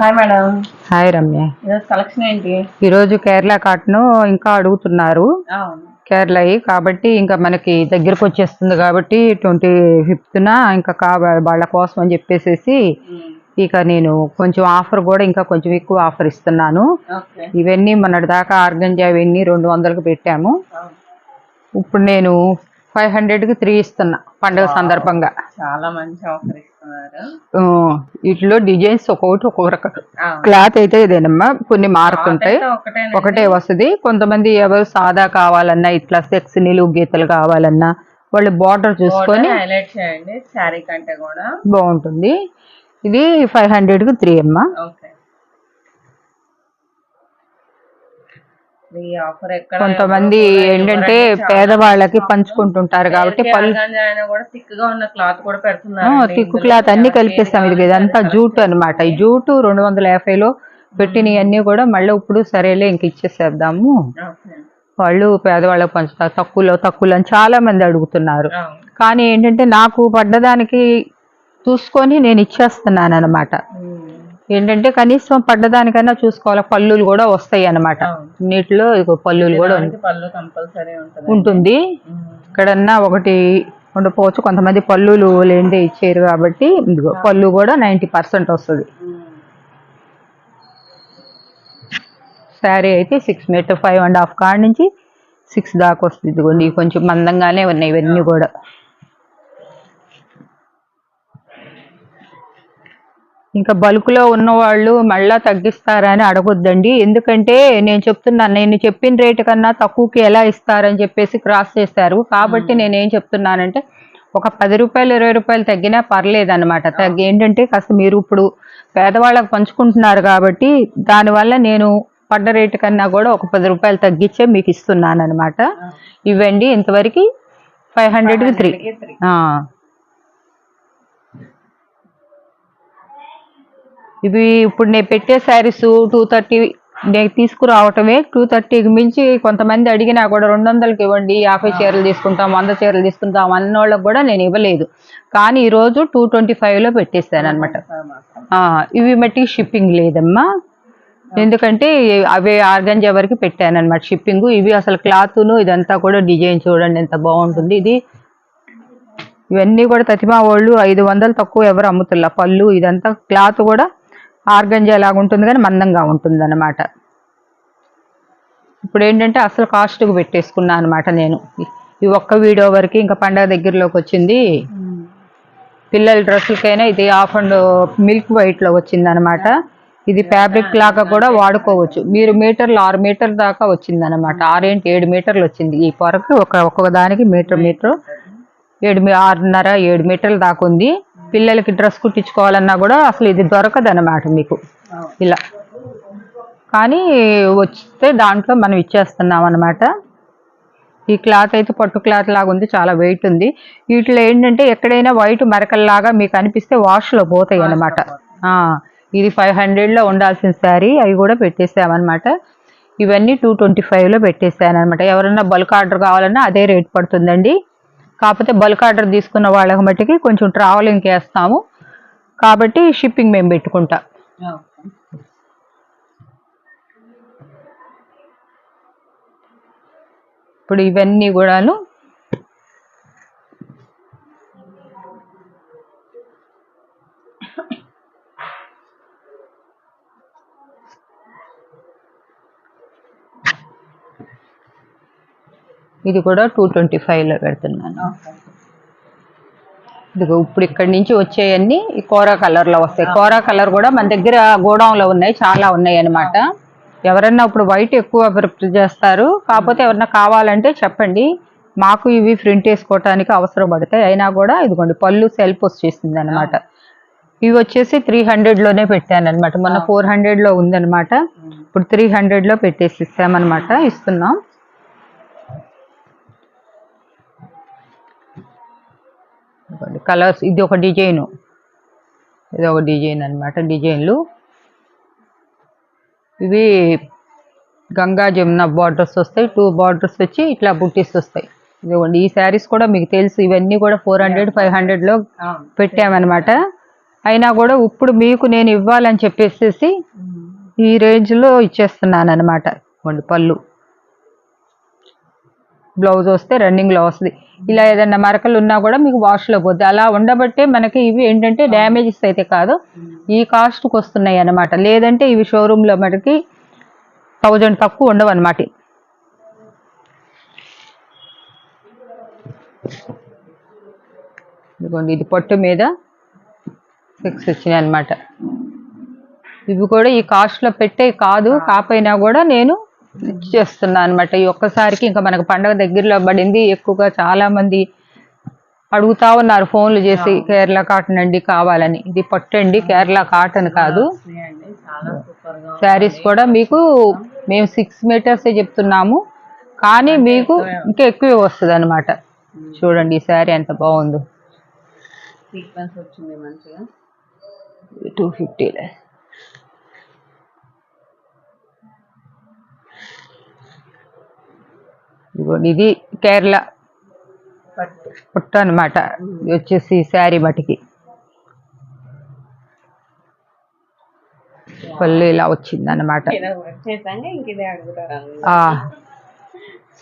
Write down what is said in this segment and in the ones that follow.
Hi madam. Hi Ramya. ఈరోజు collection ఏంటి? ఈరోజు కేరళ కాటన్ ఇంకా అడుగుతున్నారు. కేరళ కాబట్టి ఇంకా మనకి దగ్గరకు వచ్చేస్తుంది కాబట్టి 25న ఇంకా వాళ్ళ కోసం అని చెప్పేసి ఇక నేను కొంచెం ఆఫర్ కూడా ఇంకా కొంచెం ఎక్కువ ఆఫర్ ఇస్తున్నాను. ఇవన్నీ మొన్నటి దాకా ఆర్గంజా ఇవన్నీ 200కి పెట్టాము. ఇప్పుడు నేను 500కి 3 ఇస్తున్నా పండుగ సందర్భంగా. చాలా మంచి ఆఫర్ ఇస్తున్నారు. వీటిలో డిజైన్స్ ఒక్కొక్క రకం క్లాత్ అయితే ఇదేనమ్మా, కొన్ని మారుతుంటాయి, ఒకటే వస్తుంది. కొంతమంది ఎవరు సాదా కావాలన్నా ఇట్లా సెక్స్ నిలువు గీతలు కావాలన్నా వాళ్ళు బార్డర్ చూసుకొని హైలైట్ చేయండి. శారీ కంటే కూడా బాగుంటుంది. ఇది 500కి 3 అమ్మా. కొంతమంది ఏంటంటే పేదవాళ్ళకి పంచుకుంటుంటారు కాబట్టి తిక్కు క్లాత్ అన్ని కలిపిస్తాం. ఇది ఇదంతా జూట్ అనమాట. ఈ జూటు 250లో పెట్టినవన్నీ కూడా మళ్ళీ ఇప్పుడు సరేలే ఇంక ఇచ్చేసేద్దాము, వాళ్ళు పేదవాళ్ళకి పంచుతారు తక్కువలో అని చాలా మంది అడుగుతున్నారు. కానీ ఏంటంటే నాకు పడ్డదానికి చూసుకొని నేను ఇచ్చేస్తున్నాను అనమాట. ఏంటంటే కనీసం పడ్డదానికైనా చూసుకోవాలి. పళ్ళులు కూడా వస్తాయి అన్నమాట. నీటిలో పళ్ళులు కూడా ఉంటుంది. ఇక్కడన్నా ఒకటి ఉండకపోవచ్చు, కొంతమంది పళ్ళులు లేందే ఇచ్చారు కాబట్టి ఇదిగో పళ్ళు కూడా 90% వస్తుంది. శారీ అయితే 6 మీటర్ 5.5 కాడ నుంచి 6 దాకా వస్తుంది. ఇదిగోండి కొంచెం మందంగానే ఉన్నాయి ఇవన్నీ కూడా. ఇంకా బల్క్లో ఉన్నవాళ్ళు మళ్ళీ తగ్గిస్తారని అడగొద్దండి. ఎందుకంటే నేను చెప్తున్నాను, నేను చెప్పిన రేటు కన్నా తక్కువకి ఎలా ఇస్తారని చెప్పేసి క్రాస్ చేస్తారు. కాబట్టి నేనేం చెప్తున్నానంటే ఒక 10 రూపాయలు 20 రూపాయలు తగ్గినా పర్లేదు అనమాట. ఏంటంటే కాస్త మీరు ఇప్పుడు పేదవాళ్ళకి పంచుకుంటున్నారు కాబట్టి దానివల్ల నేను పడ్డ రేటు కన్నా కూడా ఒక 10 రూపాయలు తగ్గించే మీకు ఇస్తున్నాను అనమాట. ఇవ్వండి ఇంతవరకు 500కి 3. ఇవి ఇప్పుడు నేను పెట్టే శారీస్ 230 నేను తీసుకురావటమే. 230కి మించి కొంతమంది అడిగినా కూడా 200కి ఇవ్వండి, 50 చీరలు తీసుకుంటాం, 100 చీరలు తీసుకుంటాం అన్న వాళ్ళకి కూడా నేను ఇవ్వలేదు. కానీ ఈరోజు 225లో పెట్టేశాను అనమాట. ఇవి మట్టికి షిప్పింగ్ లేదమ్మా, ఎందుకంటే అవి ఆర్గంజా వరకు పెట్టాను అనమాట షిప్పింగ్. ఇవి అసలు క్లాత్ను ఇదంతా కూడా డిజైన్ చూడండి ఎంత బాగుంటుంది. ఇది ఇవన్నీ కూడా తతిమా వాళ్ళు 500 తక్కువ ఎవరు అమ్ముతున్నా. పళ్ళు ఇదంతా క్లాత్ కూడా ఆర్గంజా లాగా ఉంటుంది కానీ మందంగా ఉంటుంది అనమాట. ఇప్పుడు ఏంటంటే అసలు కాస్ట్కి పెట్టేసుకున్నాను అనమాట నేను ఈ ఒక్క వీడియో వరకు. ఇంకా పండగ దగ్గరలోకి వచ్చింది. పిల్లల డ్రెస్సులకైనా ఇది ఆఫ్ అండ్ మిల్క్ వైట్లో వచ్చింది అనమాట. ఇది ఫ్యాబ్రిక్ లాగా కూడా వాడుకోవచ్చు. మీరు మీటర్లు 6 మీటర్ దాకా వచ్చింది అనమాట. 6 ఏంటి 7 మీటర్లు వచ్చింది. ఈ పొరకు ఒక్కొక్క దానికి మీటర్ 6.5 7 మీటర్ల దాకా ఉంది. పిల్లలకి డ్రెస్ కుట్టించుకోవాలన్నా కూడా అసలు ఇది దొరకదు అనమాట మీకు ఇలా. కానీ వస్తే దాంట్లో మనం ఇచ్చేస్తున్నాం అనమాట. ఈ క్లాత్ అయితే పట్టు క్లాత్ లాగా ఉంది, చాలా వెయిట్ ఉంది. వీటిలో ఏంటంటే ఎక్కడైనా వైట్ మరకల్లాగా మీకు అనిపిస్తే వాష్లో పోతాయి అనమాట. ఇది 500లో ఉండాల్సిన శారీ, అవి కూడా పెట్టేసామన్నమాట. ఇవన్నీ 225లో పెట్టేసాను అనమాట. ఎవరన్నా బల్క్ ఆర్డర్ కావాలన్నా అదే రేట్ పడుతుందండి. కాకపోతే బల్క్ ఆర్డర్ తీసుకున్న వాళ్ళకి మట్టికి కొంచెం ట్రావెలింగ్కి వేస్తాము కాబట్టి షిప్పింగ్ మేము పెట్టుకుంటాం. ఇప్పుడు ఇవన్నీ కూడాను ఇది కూడా 225లో పెడుతున్నాను. ఇదిగో ఇప్పుడు ఇక్కడి నుంచి వచ్చేయన్నీ ఈ కోరా కలర్లో వస్తాయి. కోరా కలర్ కూడా మన దగ్గర గోడౌన్లో ఉన్నాయి, చాలా ఉన్నాయి అనమాట. ఎవరన్నా ఇప్పుడు వైట్ ఎక్కువ ప్రిఫర్ చేస్తారు. కాకపోతే ఎవరన్నా కావాలంటే చెప్పండి, మాకు ఇవి ప్రింట్ వేసుకోవటానికి అవసరం పడతాయి. అయినా కూడా ఇదిగోండి పళ్ళు సెల్ఫ్ వచ్చేసింది అనమాట. ఇవి వచ్చేసి 300లోనే పెట్టాను అనమాట. మొన్న 400లో ఉందనమాట. ఇప్పుడు 300లో పెట్టేసి ఇస్తామన్నమాట, ఇస్తున్నాం. కలర్స్ ఇది ఒక డిజైన్, ఇది ఒక డిజైన్ అనమాట. డిజైన్లు ఇవి గంగా జమున బార్డర్స్ వస్తాయి. 2 బార్డర్స్ వచ్చి ఇట్లా బుట్టీస్ వస్తాయి. ఇదిగోండి ఈ శారీస్ కూడా మీకు తెలుసు, ఇవన్నీ కూడా 400 500లో పెట్టామన్నమాట. అయినా కూడా ఇప్పుడు మీకు నేను ఇవ్వాలని చెప్పేసి ఈ రేంజ్లో ఇచ్చేస్తున్నాను అనమాట. పళ్ళు బ్లౌజ్ వస్తే రన్నింగ్లో వస్తుంది. ఇలా ఏదన్నా మరకలు ఉన్నా కూడా మీకు వాష్లో పోద్ది. అలా ఉండబట్టే మనకి ఇవి ఏంటంటే డ్యామేజెస్ అయితే కాదు, ఈ కాస్ట్కి వస్తున్నాయి అన్నమాట. లేదంటే ఇవి షోరూంలో మనకి 1000 తక్కువ ఉండవు అన్నమాట. ఇదిగోండి, ఇది పట్టు మీద 6 వచ్చినాయి అనమాట. ఇవి కూడా ఈ కాస్ట్లో పెట్టే కాదు, కాకపోయినా కూడా నేను ఇచ్చేస్తున్నాను అనమాట. ఈ ఒక్కసారికి ఇంకా మనకు పండగ దగ్గరలో పడింది. ఎక్కువగా చాలా మంది అడుగుతా ఉన్నారు ఫోన్లు చేసి, కేరళ కాటన్ అండి కావాలని. ఇది పట్టు అండి, కేరళ కాటన్ కాదు. శారీస్ కూడా మీకు మేము 6 మీటర్సే చెప్తున్నాము, కానీ మీకు ఇంకా ఎక్కువే వస్తుంది అనమాట. చూడండి ఈ శారీ ఎంత బాగుందో, 250. ఇది కేరళ పట్టు అనమాట. ఇది వచ్చేసి శారీ మటుకి పళ్ళు ఇలా వచ్చింది అనమాట.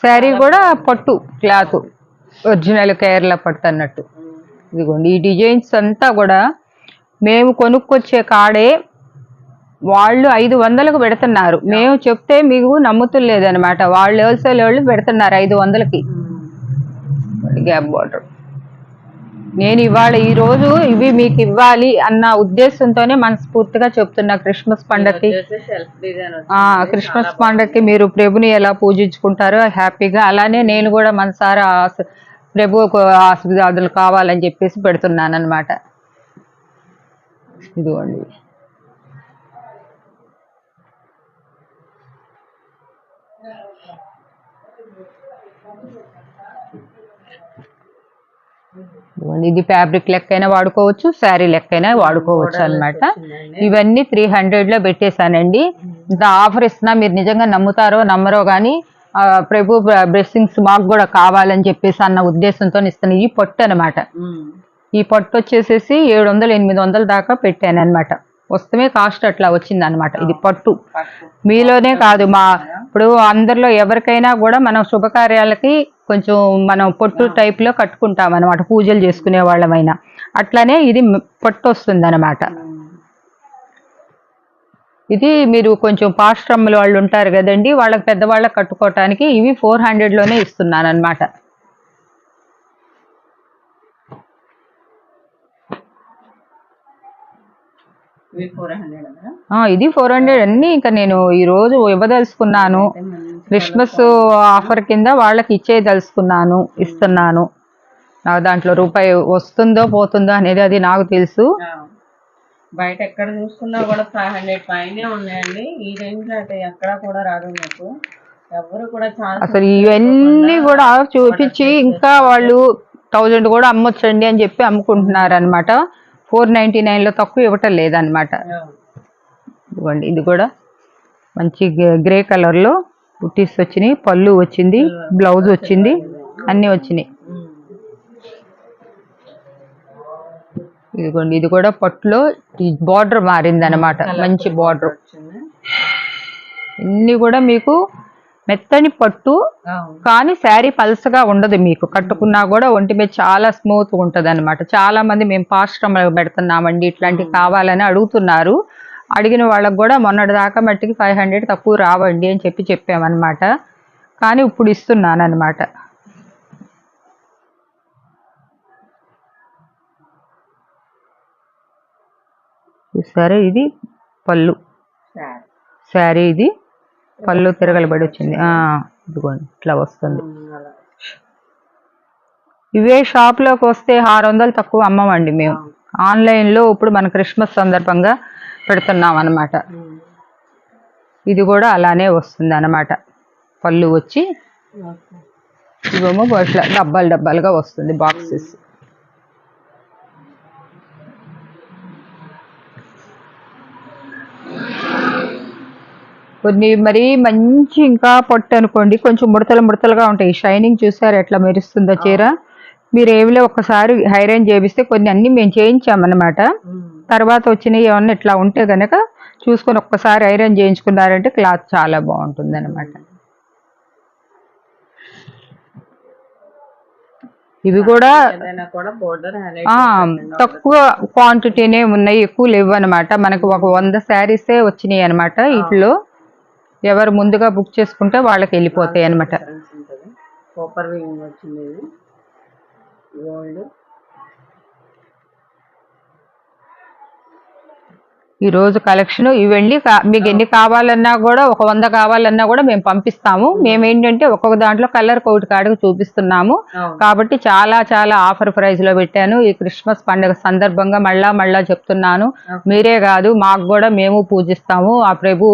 శారీ కూడా పట్టు క్లాత్, ఒరిజినల్ కేరళ పట్టు అన్నట్టు. ఇదిగోండి, ఈ డిజైన్స్ అంతా కూడా మేము కొనుక్కొచ్చే కాడే వాళ్ళు 500కు పెడుతున్నారు. మేము చెప్తే మీకు నమ్ముతులేదనమాట. వాళ్ళు హోల్సేల్ వాళ్ళు పెడుతున్నారు 500కి. Gap border. నేను ఇవాళ ఈరోజు ఇవి మీకు ఇవ్వాలి అన్న ఉద్దేశంతోనే మనస్ఫూర్తిగా చెప్తున్నా. క్రిస్మస్ పండగకి మీరు ప్రభుని ఎలా పూజించుకుంటారో హ్యాపీగా, అలానే నేను కూడా మనసారా ప్రభువుకు ఆశీర్వాదాలు కావాలని చెప్పేసి పెడుతున్నాను అనమాట. ఇదిగోండి, ఇది ఫ్యాబ్రిక్ లెక్కైనా వాడుకోవచ్చు, శారీ లెక్కైనా వాడుకోవచ్చు అనమాట. ఇవన్నీ 300లో పెట్టేశానండి. ఇంత ఆఫర్ ఇస్తున్నా, మీరు నిజంగా నమ్ముతారో నమ్మరో కానీ ప్రభు బ్లెస్సింగ్స్ మాకు కూడా కావాలని చెప్పేసి అన్న ఉద్దేశంతో ఇస్తాను. ఈ పట్టు అనమాట. ఈ పట్టు వచ్చేసేసి 700-800 దాకా పెట్టాను అనమాట. వస్తమే కాస్ట్ అట్లా వచ్చింది అనమాట. ఇది పట్టు మీలోనే కాదు, ఇప్పుడు అందరిలో ఎవరికైనా కూడా మనం శుభకార్యాలకి కొంచెం మనం పొట్టు టైప్లో కట్టుకుంటాం అనమాట, పూజలు చేసుకునే వాళ్ళమైనా. అట్లానే ఇది పట్టు వస్తుంది అనమాట. ఇది మీరు కొంచెం పాశ్రమ్మలు వాళ్ళు ఉంటారు కదండి, వాళ్ళకి పెద్దవాళ్ళకి కట్టుకోవటానికి ఇవి 400లోనే ఇస్తున్నాను అనమాట. ఇది 400 అన్ని ఇంకా నేను ఈరోజు ఇవ్వదలుచుకున్నాను. క్రిస్మస్ ఆఫర్ కింద వాళ్ళకి ఇచ్చేయదలుచుకున్నాను, ఇస్తున్నాను. నాకు దాంట్లో రూపాయి వస్తుందో పోతుందో అనేది అది నాకు తెలుసు. బయట ఎక్కడ చూసుకున్నా కూడా 500 పైనే ఉన్నాయండి. ఈ రేంజ్ లో అయితే ఎక్కడ కూడా రాదు మీకు. ఎవరు కూడా అసలు ఇవన్నీ కూడా చూపించి ఇంకా వాళ్ళు 1000 కూడా అమ్మొచ్చండి అని చెప్పి అమ్ముకుంటున్నారు అనమాట. 499లో తక్కువ ఇవ్వటం లేదనమాట. ఇదిగోండి, ఇది కూడా మంచి గ్రే కలర్లో బుట్టీస్ వచ్చినాయి, పళ్ళు వచ్చింది, బ్లౌజ్ వచ్చింది, అన్నీ వచ్చినాయి. ఇదిగోండి, ఇది కూడా పట్టులో బార్డర్ మారింది అనమాట, మంచి బార్డర్. ఇన్ని కూడా మీకు మెత్తని పట్టు, కానీ శారీ పల్సగా ఉండదు. మీకు కట్టుకున్నా కూడా ఒంటి మీద చాలా స్మూత్ ఉంటుంది అనమాట. చాలా మంది మేము పాశ్రమలకు పెడుతున్నామండి, ఇట్లాంటివి కావాలని అడుగుతున్నారు. అడిగిన వాళ్ళకు కూడా మొన్నటి దాకా మట్టికి 500 తక్కువ రావండి అని చెప్పామన్నమాట. కానీ ఇప్పుడు ఇస్తున్నాను అనమాట. చూసారా, ఇది పళ్ళు శారీ, ఇది పళ్ళు తిరగలబడి వచ్చింది. ఇదిగోండి ఇట్లా వస్తుంది. ఇవే షాప్లోకి వస్తే 600 తక్కువ అమ్మమండి మేము. ఆన్లైన్లో ఇప్పుడు మన క్రిస్మస్ సందర్భంగా పెడుతున్నాం అన్నమాట. ఇది కూడా అలానే వస్తుంది అన్నమాట. పళ్ళు వచ్చి ఇవేమో ఇట్లా డబ్బాలుగా వస్తుంది, బాక్సెస్. కొన్ని మరీ మంచి ఇంకా పట్టు అనుకోండి, కొంచెం ముడతలుగా ఉంటాయి. షైనింగ్ చూసారు ఎట్లా మెరుస్తుందో చీర. మీరు ఏమిలో ఒక్కసారి హైరైన్ చేపిస్తే కొన్ని అన్ని మేము చేయించామన్నమాట. తర్వాత వచ్చినవి ఏమన్నా ఇట్లా ఉంటే కనుక చూసుకొని ఒక్కసారి ఐరన్ చేయించుకున్నారంటే క్లాత్ చాలా బాగుంటుంది అనమాట. ఇవి కూడా ఏదైనా కూడా బోర్డర్ తక్కువ క్వాంటిటీనే ఉన్నాయి, ఎక్కువ లేవు అనమాట. మనకు ఒక 100 శారీసే వచ్చినాయి అనమాట. వీటిలో ఎవరు ముందుగా బుక్ చేసుకుంటే వాళ్ళకి వెళ్ళిపోతాయి అనమాట. కాపర్ వీవింగ్ వచ్చింది, గోల్డ్. ఈ రోజు కలెక్షన్ ఇవండి. మీకు ఎన్ని కావాలన్నా కూడా, ఒక 100 కావాలన్నా కూడా మేము పంపిస్తాము. మేము ఏంటంటే ఒక్కొక్క దాంట్లో కలర్ కోట్ కాడికి చూపిస్తున్నాము కాబట్టి చాలా చాలా ఆఫర్ ప్రైస్ లో పెట్టాను. ఈ క్రిస్మస్ పండుగ సందర్భంగా మళ్ళా చెప్తున్నాను. మీరే కాదు, మాకు కూడా మేము పూజిస్తాము. ఆ ప్రభు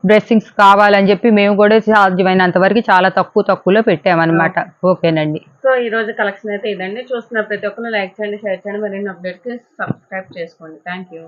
బ్లెస్సింగ్స్ కావాలని చెప్పి మేము కూడా సాధ్యమైనంత వరకు చాలా తక్కువలో పెట్టామన్నమాట. ఓకేనండి. సో ఈ రోజు కలెక్షన్ అయితే ఇదండి. చూస్తున్న ప్రతి ఒక్కరు లైక్ చేయండి, షేర్ చేయండి, మరిన్ని అప్డేట్స్ సబ్స్క్రైబ్ చేసుకోండి. Thank you.